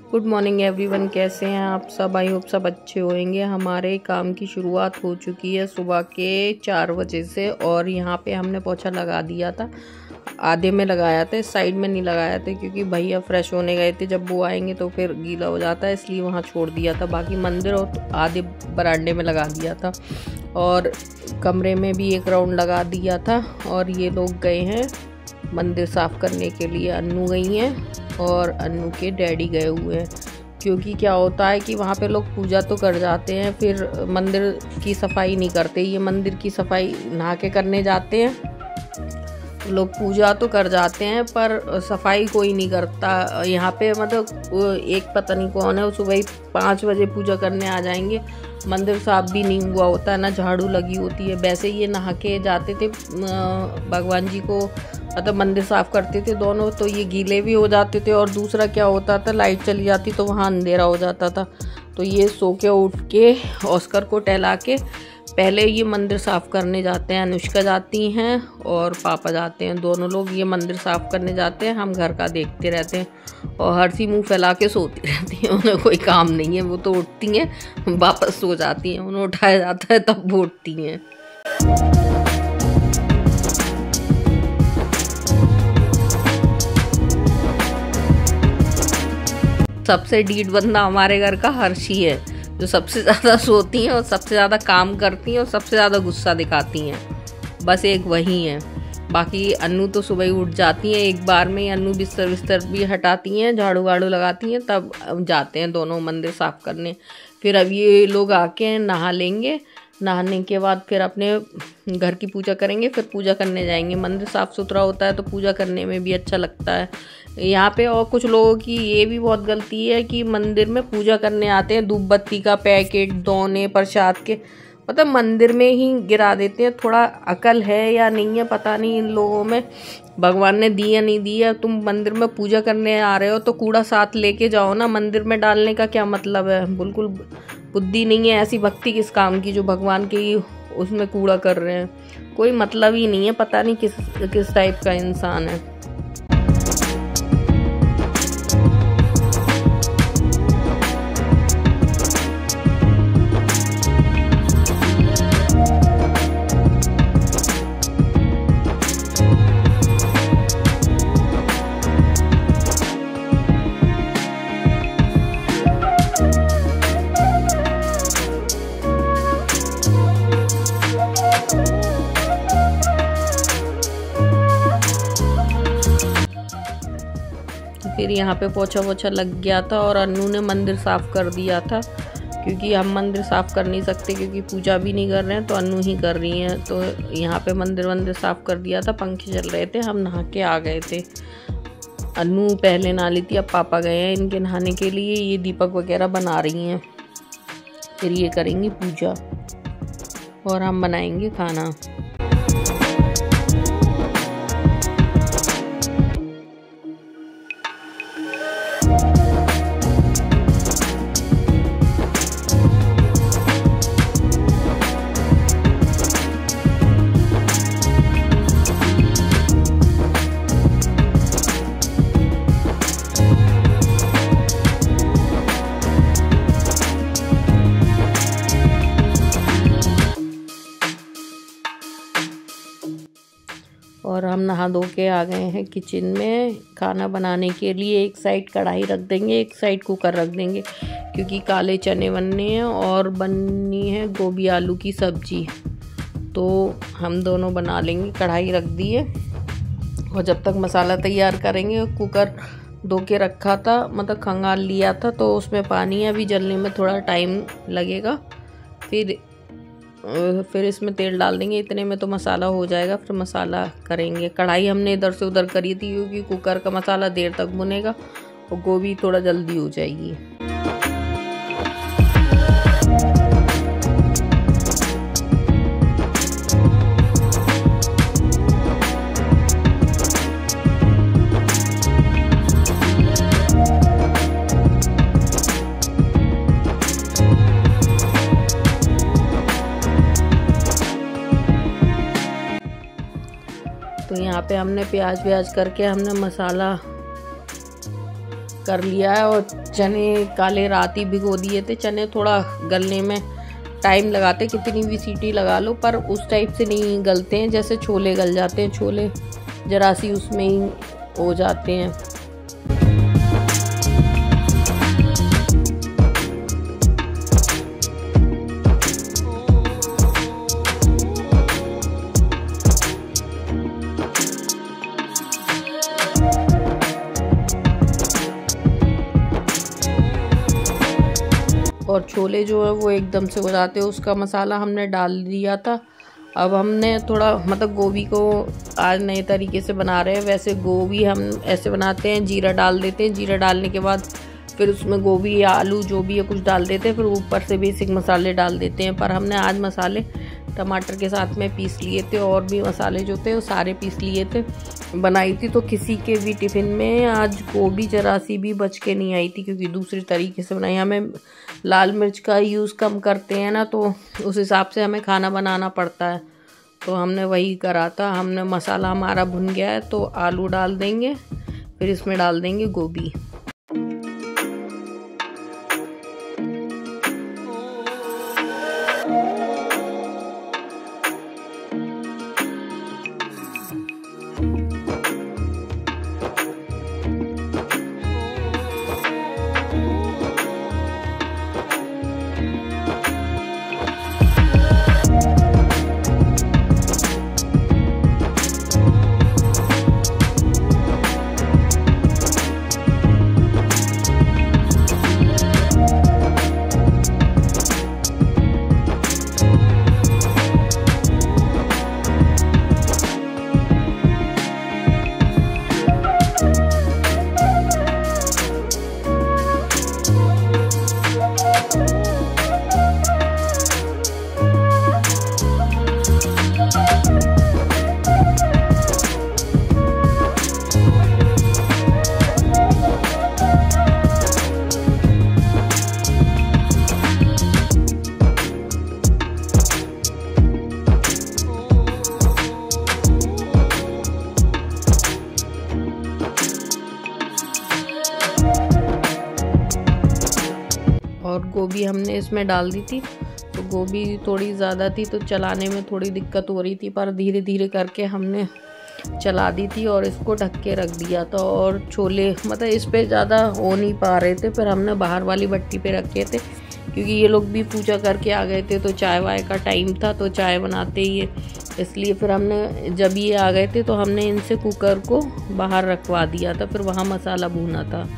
Good morning everyone, कैसे हैं आप सब। आई होप सब अच्छे होंगे। हमारे काम की शुरुआत हो चुकी है सुबह के 4 बजे से और यहाँ पे हमने पोछा लगा दिया था। आधे में लगाया था, इस साइड में नहीं लगाया था क्योंकि भैया फ्रेश होने गए थे। जब वो आएंगे तो फिर गीला हो जाता है, इसलिए वहाँ छोड़ दिया था। बाकी मंदिर और आधे बरामदे में लगा दिया था और कमरे में भी एक राउंड लगा दिया था। और ये लोग गए हैं मंदिर साफ़ करने के लिए। अन्नू गई हैं और अन्नू के डैडी गए हुए हैं, क्योंकि क्या होता है कि वहाँ पे लोग पूजा तो कर जाते हैं, फिर मंदिर की सफाई नहीं करते। ये मंदिर की सफाई नहा के करने जाते हैं, लोग पूजा तो कर जाते हैं पर सफाई कोई नहीं करता यहाँ पे। मतलब एक पता नहीं कौन है, वो सुबह 5 बजे पूजा करने आ जाएंगे। मंदिर साफ भी नहीं हुआ होता है, ना झाड़ू लगी होती है। वैसे ये नहा के जाते थे भगवान जी को, मतलब मंदिर साफ करते थे दोनों, तो ये गीले भी हो जाते थे। और दूसरा क्या होता था, लाइट चली जाती तो वहाँ अंधेरा हो जाता था। तो ये सो के उठ के ऑस्कर को टहला के पहले ये मंदिर साफ़ करने जाते हैं। अनुष्का जाती हैं और पापा जाते हैं, दोनों लोग ये मंदिर साफ़ करने जाते हैं। हम घर का देखते रहते हैं और हर्षी मुंह फैला के सोती रहती हैं। उन्हें कोई काम नहीं है, वो तो उठती हैं वापस सो जाती हैं। उन्हें उठाया जाता है तब वो उठती हैं। सबसे डीठ बंदा हमारे घर का हर्षी है, जो सबसे ज़्यादा सोती हैं और सबसे ज़्यादा काम करती हैं और सबसे ज़्यादा गुस्सा दिखाती हैं। बस एक वही है। बाकी अन्नू तो सुबह ही उठ जाती हैं, एक बार में ही अन्नू बिस्तर भी हटाती हैं, झाड़ू वाड़ू लगाती हैं, तब जाते हैं दोनों मंदिर साफ़ करने। फिर अब ये लोग आके नहा लेंगे, नहाने के बाद फिर अपने घर की पूजा करेंगे, फिर पूजा करने जाएंगे। मंदिर साफ़ सुथरा होता है तो पूजा करने में भी अच्छा लगता है यहाँ पे। और कुछ लोगों की ये भी बहुत गलती है कि मंदिर में पूजा करने आते हैं, धूप बत्ती का पैकेट, दोने, प्रसाद के मतलब मंदिर में ही गिरा देते हैं। थोड़ा अकल है या नहीं है पता नहीं इन लोगों में, भगवान ने दी या नहीं दी है। तुम मंदिर में पूजा करने आ रहे हो तो कूड़ा साथ लेके जाओ ना, मंदिर में डालने का क्या मतलब है। बिल्कुल बुद्धि नहीं है। ऐसी भक्ति किस काम की जो भगवान की उसमें कूड़ा कर रहे हैं, कोई मतलब ही नहीं है। पता नहीं किस टाइप का इंसान है। फिर यहाँ पे पोछा वोछा लग गया था और अन्नू ने मंदिर साफ़ कर दिया था, क्योंकि हम मंदिर साफ़ कर नहीं सकते क्योंकि पूजा भी नहीं कर रहे हैं, तो अन्नू ही कर रही हैं। तो यहाँ पे मंदिर साफ़ कर दिया था। पंखे चल रहे थे, हम नहा के आ गए थे। अन्नू पहले नहा ली थी, अब पापा गए हैं इनके नहाने के लिए। ये दीपक वगैरह बना रही हैं, फिर ये करेंगी पूजा और हम बनाएंगे खाना। और हम नहा धो के आ गए हैं किचन में खाना बनाने के लिए। एक साइड कढ़ाई रख देंगे, एक साइड कुकर रख देंगे, क्योंकि काले चने बनने हैं और बननी है गोभी आलू की सब्जी। तो हम दोनों बना लेंगे। कढ़ाई रख दी है और जब तक मसाला तैयार करेंगे, कुकर धो के रखा था, मतलब खंगाल लिया था, तो उसमें पानी है, अभी जलने में थोड़ा टाइम लगेगा। फिर इसमें तेल डाल देंगे, इतने में तो मसाला हो जाएगा। फिर मसाला करेंगे। कढ़ाई हमने इधर से उधर करी थी क्योंकि कुकर का मसाला देर तक भुनेगा और गोभी थोड़ा जल्दी हो जाएगी। तो यहाँ पे हमने प्याज व्याज करके हमने मसाला कर लिया है। और चने काले रात ही भिगो दिए थे। चने थोड़ा गलने में टाइम लगाते, कितनी भी सीटी लगा लो, पर उस टाइप से नहीं गलते हैं जैसे छोले गल जाते हैं। छोले जरा सी उसमें ही हो जाते हैं। और छोले जो है वो एकदम से हो जाते हैं। उसका मसाला हमने डाल दिया था। अब हमने थोड़ा मतलब गोभी को आज नए तरीके से बना रहे हैं। वैसे गोभी हम ऐसे बनाते हैं, जीरा डाल देते हैं, जीरा डालने के बाद फिर उसमें गोभी या आलू जो भी है कुछ डाल देते हैं, फिर ऊपर से बेसिक मसाले डाल देते हैं। पर हमने आज मसाले टमाटर के साथ में पीस लिए थे, और भी मसाले जो थे वो सारे पीस लिए थे। बनाई थी तो किसी के भी टिफ़िन में आज गोभी जरा सी भी बच के नहीं आई थी, क्योंकि दूसरी तरीके से बनाई। हमें लाल मिर्च का यूज़ कम करते हैं ना, तो उस हिसाब से हमें खाना बनाना पड़ता है। तो हमने वही करा था। हमने मसाला हमारा भुन गया है तो आलू डाल देंगे, फिर इसमें डाल देंगे गोभी। और गोभी हमने इसमें डाल दी थी। तो गोभी थोड़ी ज़्यादा थी तो चलाने में थोड़ी दिक्कत हो रही थी, पर धीरे धीरे करके हमने चला दी थी और इसको ढक के रख दिया था। और छोले मतलब इस पे ज़्यादा हो नहीं पा रहे थे, फिर हमने बाहर वाली भट्टी पे रखे थे, क्योंकि ये लोग भी पूजा करके आ गए थे तो चाय वाय का टाइम था, तो चाय बनाते ही इसलिए फिर हमने जब ये आ गए थे तो हमने इनसे कुकर को बाहर रखवा दिया था, फिर वहाँ मसाला भूना था।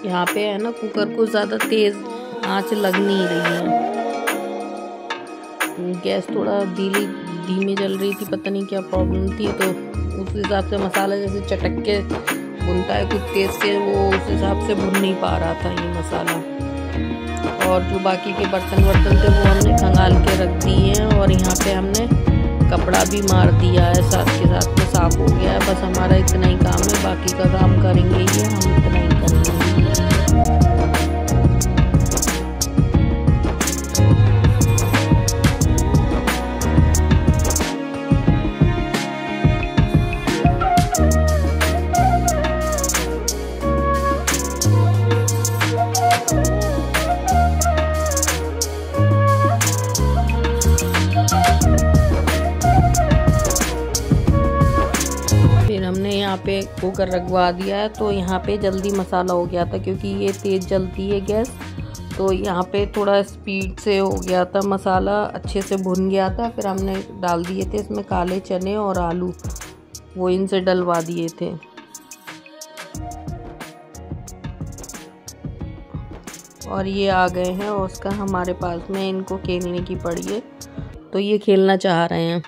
यहाँ पे है ना कुकर को ज़्यादा तेज़ आंच लग नहीं रही है। गैस थोड़ा धीमी जल रही थी, पता नहीं क्या प्रॉब्लम थी। तो उस हिसाब से मसाला जैसे चटक के भुनता है कुछ तेज़ से, वो उस हिसाब से भुन नहीं पा रहा था ये मसाला। और जो बाकी के बर्तन थे वो हमने खंगाल के रख दिए हैं। और यहाँ पे हमने कपड़ा भी मार दिया है, साथ के साथ में साफ़ हो गया है। बस हमारा इतना ही काम है, बाकी का काम करेंगे ये हम इतना ही करेंगे। हमने यहाँ पे कुकर रखवा दिया है, तो यहाँ पे जल्दी मसाला हो गया था, क्योंकि ये तेज़ जलती है गैस। तो यहाँ पे थोड़ा स्पीड से हो गया था, मसाला अच्छे से भुन गया था। फिर हमने डाल दिए थे इसमें काले चने और आलू, वो इनसे डलवा दिए थे। और ये आ गए हैं उसका हमारे पास में, इनको खेलने की पड़ी है, तो ये खेलना चाह रहे हैं।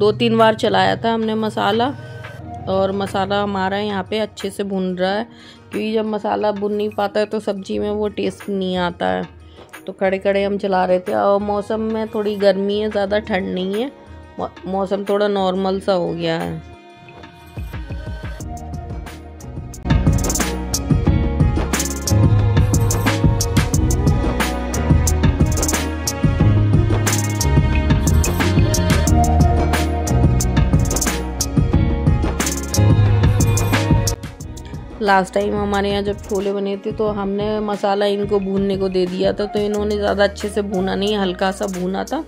2-3 बार चलाया था हमने मसाला, और मसाला हमारा यहाँ पे अच्छे से भुन रहा है, क्योंकि जब मसाला भुन नहीं पाता है तो सब्जी में वो टेस्ट नहीं आता है। तो खड़े खड़े हम चला रहे थे। और मौसम में थोड़ी गर्मी है, ज़्यादा ठंड नहीं है, मौसम थोड़ा नॉर्मल सा हो गया है। लास्ट टाइम हमारे यहाँ जब छोले बने थे तो हमने मसाला इनको भूनने को दे दिया था, तो इन्होंने ज़्यादा अच्छे से भूना नहीं, हल्का सा भूना था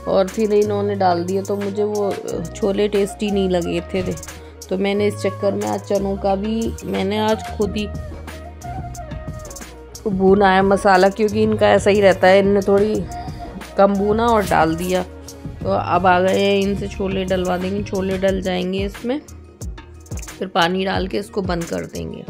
और फिर इन्होंने डाल दिया, तो मुझे वो छोले टेस्टी नहीं लगे थे। तो मैंने इस चक्कर में आज चनों का भी मैंने आज खुद ही भूना है मसाला, क्योंकि इनका ऐसा ही रहता है, इनने थोड़ी कम भूना और डाल दिया। तो अब आ गए हैं, इनसे छोले डलवा देंगे, छोले डल जाएंगे इसमें, फिर पानी डाल के इसको बंद कर देंगे।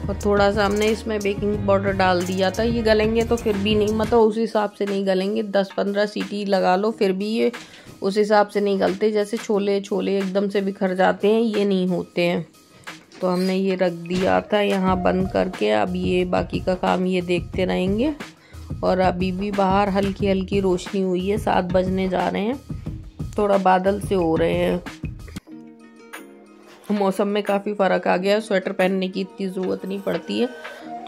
और थोड़ा सा हमने इसमें बेकिंग पाउडर डाल दिया था। ये गलेंगे तो फिर भी नहीं, मतलब उस हिसाब से नहीं गलेंगे, 10-15 सीटी लगा लो फिर भी ये उस हिसाब से नहीं गलते। जैसे छोले एकदम से बिखर जाते हैं, ये नहीं होते हैं। तो हमने ये रख दिया था यहाँ बंद करके। अब ये बाकी का काम ये देखते रहेंगे। और अभी भी बाहर हल्की हल्की रोशनी हुई है, 7 बजने जा रहे हैं, थोड़ा बादल से हो रहे हैं। मौसम में काफ़ी फ़र्क आ गया, स्वेटर पहनने की इतनी ज़रूरत नहीं पड़ती है,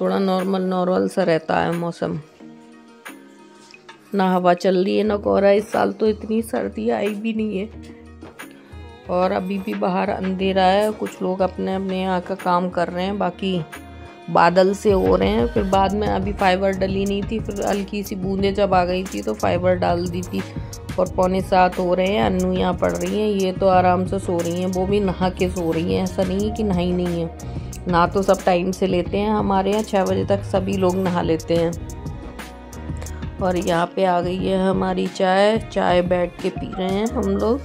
थोड़ा नॉर्मल सा रहता है मौसम। ना हवा चल रही है ना कोहरा, इस साल तो इतनी सर्दी आई भी नहीं है। और अभी भी बाहर अंधेरा है, कुछ लोग अपने अपने यहाँ का काम कर रहे हैं, बाकी बादल से हो रहे हैं। फिर बाद में अभी फाइबर डली नहीं थी, फिर हल्की सी बूंदें जब आ गई थी तो फाइबर डाल दी थी। और 6:45 हो रहे हैं, अन्नू यहाँ पढ़ रही हैं, ये तो आराम से सो रही हैं, वो भी नहा के सो रही हैं, ऐसा नहीं है कि नहाई नहीं है। नहा तो सब टाइम से लेते हैं, हमारे यहाँ 6 बजे तक सभी लोग नहा लेते हैं। और यहाँ पे आ गई है हमारी चाय बैठ के पी रहे हैं हम लोग।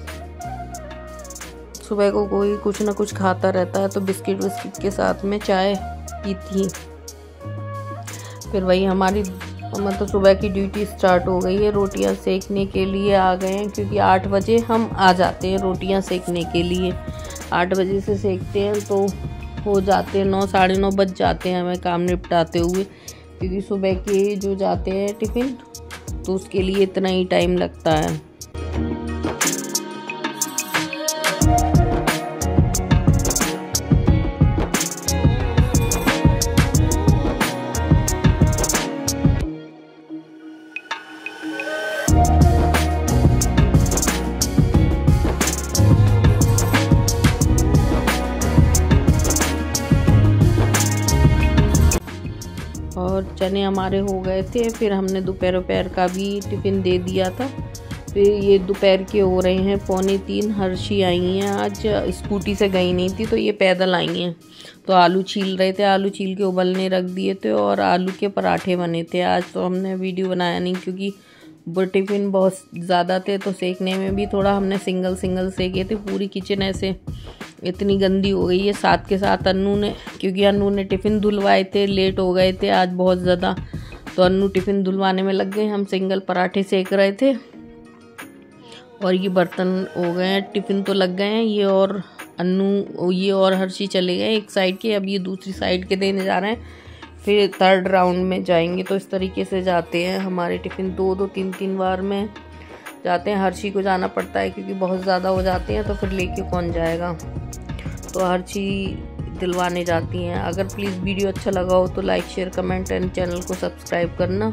सुबह को कोई कुछ ना कुछ खाता रहता है, तो बिस्किट के साथ में चाय पी थी। फिर वही हमारी मतलब सुबह की ड्यूटी स्टार्ट हो गई है। रोटियां सेकने के लिए आ गए हैं, क्योंकि 8 बजे हम आ जाते हैं रोटियां सेकने के लिए। 8 बजे से सेकते हैं तो हो जाते हैं 9 साढ़े 9 बज जाते हैं हमें काम निपटाते हुए, क्योंकि सुबह के जो जाते हैं टिफ़िन तो उसके लिए इतना ही टाइम लगता है। और चने हमारे हो गए थे, फिर हमने दोपहर का भी टिफ़िन दे दिया था। फिर ये दोपहर के हो रहे हैं 2:45। हर्षी आई हैं आज, स्कूटी से गई नहीं थी तो ये पैदल आई हैं। तो आलू छील रहे थे, आलू छील के उबलने रख दिए थे और आलू के पराठे बने थे आज। तो हमने वीडियो बनाया नहीं, क्योंकि वो टिफ़िन बहुत ज़्यादा थे तो सेकने में भी थोड़ा हमने सिंगल सेके थे। पूरी किचन ऐसे इतनी गंदी हो गई है। साथ के साथ अन्नू ने, क्योंकि अन्नू ने टिफ़िन धुलवाए थे, लेट हो गए थे आज बहुत ज़्यादा, तो अन्नू टिफ़िन धुलवाने में लग गए, हम सिंगल पराठे सेक रहे थे। और ये बर्तन हो गए हैं, टिफ़िन तो लग गए हैं। ये और अन्नू, ये और हर्षी चले गए एक साइड के, अब ये दूसरी साइड के देने जा रहे हैं, फिर 3rd राउंड में जाएंगे। तो इस तरीके से जाते हैं हमारे टिफ़िन, 2-2 3-3 बार में जाते हैं। हर्षी को जाना पड़ता है क्योंकि बहुत ज़्यादा हो जाते हैं, तो फिर लेके कौन जाएगा, तो हर्षी दिलवाने जाती हैं। अगर प्लीज़ वीडियो अच्छा लगा हो तो like share comment and channel को सब्सक्राइब करना।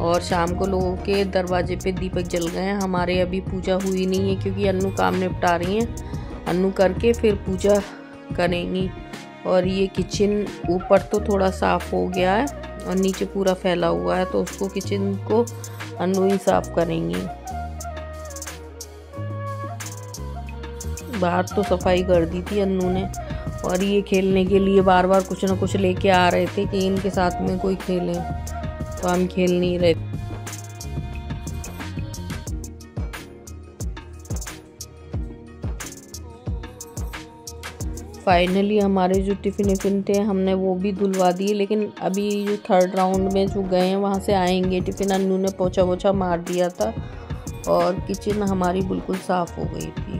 और शाम को लोगों के दरवाजे पे दीपक जल गए हैं, हमारे अभी पूजा हुई नहीं है क्योंकि अन्नू काम निपटा रही हैं। अन्नू करके फिर पूजा करेंगी। और ये किचन ऊपर तो थोड़ा साफ़ हो गया है और नीचे पूरा फैला हुआ है, तो उसको किचन को अन्नू ही साफ करेंगी। बाहर तो सफाई कर दी थी अन्नू ने, और ये खेलने के लिए बार बार कुछ ना कुछ लेके आ रहे थे कि इनके साथ में कोई खेले, तो हम खेल नहीं रहे। फाइनली हमारे जो टिफ़िन थे हमने वो भी धुलवा दिए, लेकिन अभी जो थर्ड राउंड में जो गए हैं वहाँ से आएंगे टिफ़िन अन्नू ने पोछा वोछा मार दिया था और किचन हमारी बिल्कुल साफ़ हो गई थी।